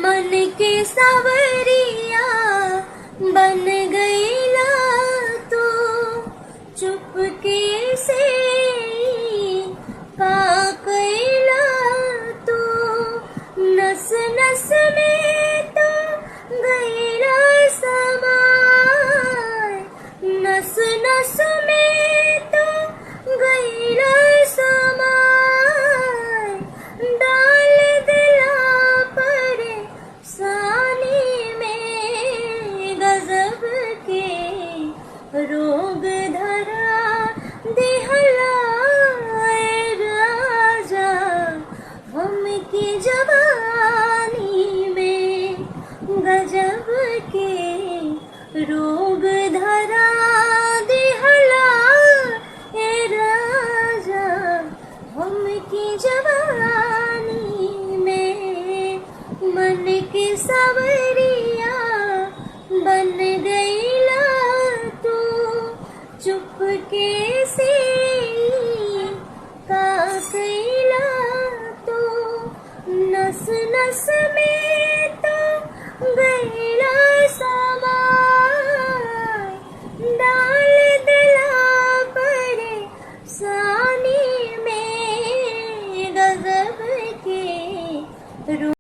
मन के सावरिया बन गईला तू चुपके से का कईला तू नस नस में तो गईला समाय नस नस में तो गईला समाय डाल दिला परेशानी में गजब के रोग धरा दिहला राजा हमकी जवानी में गजब के रोग धरा दिहला राजा हमकी जवानी में मन के सावरिया बन गईला तू चुपके से का कईला तू नस नस में तो गईला सा